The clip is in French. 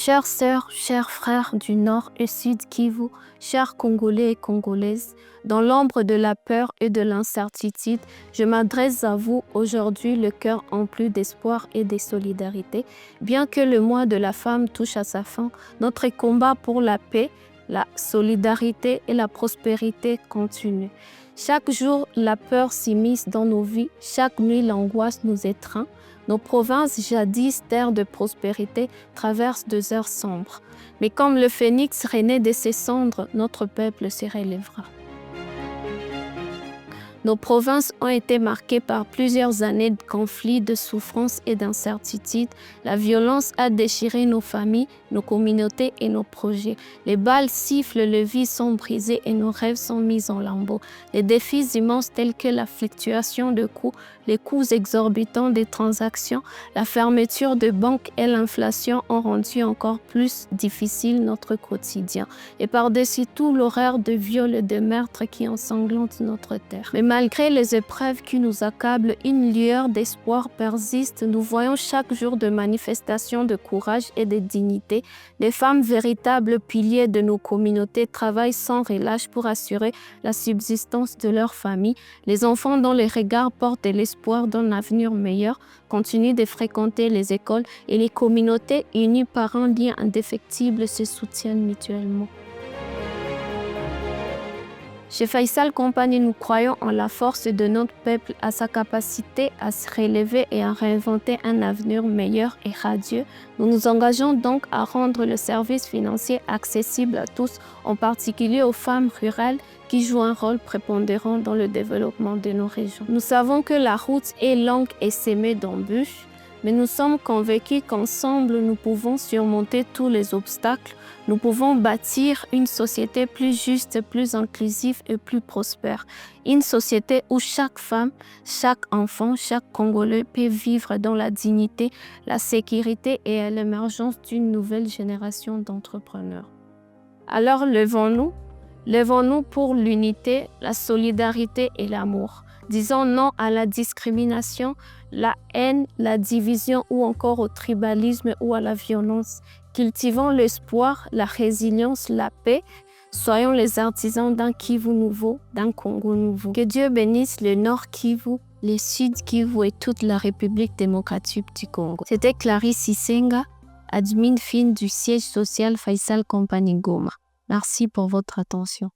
Chères sœurs, chers frères du Nord et Sud Kivu, chers Congolais et Congolaises, dans l'ombre de la peur et de l'incertitude, je m'adresse à vous aujourd'hui le cœur empli d'espoir et de solidarité. Bien que le mois de la femme touche à sa fin, notre combat pour la paix, la solidarité et la prospérité continue. Chaque jour, la peur s'immisce dans nos vies, chaque nuit, l'angoisse nous étreint. Nos provinces, jadis terres de prospérité, traversent des heures sombres. Mais comme le phénix renaît de ses cendres, notre peuple se relèvera. Nos provinces ont été marquées par plusieurs années de conflits, de souffrances et d'incertitudes. La violence a déchiré nos familles, nos communautés et nos projets. Les balles sifflent, les vies sont brisées et nos rêves sont mis en lambeaux. Les défis immenses tels que la fluctuation de coûts, les coûts exorbitants des transactions, la fermeture de banques et l'inflation ont rendu encore plus difficile notre quotidien. Et par-dessus tout, l'horreur de viols et de meurtres qui ensanglantent notre terre. Mais malgré les épreuves qui nous accablent, une lueur d'espoir persiste. Nous voyons chaque jour de manifestations de courage et de dignité. Les femmes, véritables piliers de nos communautés, travaillent sans relâche pour assurer la subsistance de leurs familles. Les enfants dont les regards portent l'espoir d'un avenir meilleur continuent de fréquenter les écoles et les communautés unies par un lien indéfectible se soutiennent mutuellement. Chez Faisal Company, nous croyons en la force de notre peuple, à sa capacité à se relever et à réinventer un avenir meilleur et radieux. Nous nous engageons donc à rendre le service financier accessible à tous, en particulier aux femmes rurales qui jouent un rôle prépondérant dans le développement de nos régions. Nous savons que la route est longue et semée d'embûches, mais nous sommes convaincus qu'ensemble, nous pouvons surmonter tous les obstacles. Nous pouvons bâtir une société plus juste, plus inclusive et plus prospère. Une société où chaque femme, chaque enfant, chaque Congolais peut vivre dans la dignité, la sécurité et à l'émergence d'une nouvelle génération d'entrepreneurs. Alors levons-nous pour l'unité, la solidarité et l'amour. Disons non à la discrimination, la haine, la division ou encore au tribalisme ou à la violence. Cultivons l'espoir, la résilience, la paix. Soyons les artisans d'un Kivu nouveau, d'un Congo nouveau. Que Dieu bénisse le Nord Kivu, le Sud Kivu et toute la République démocratique du Congo. C'était Clarisse Isenga, admin fine du siège social Faisal Company Goma. Merci pour votre attention.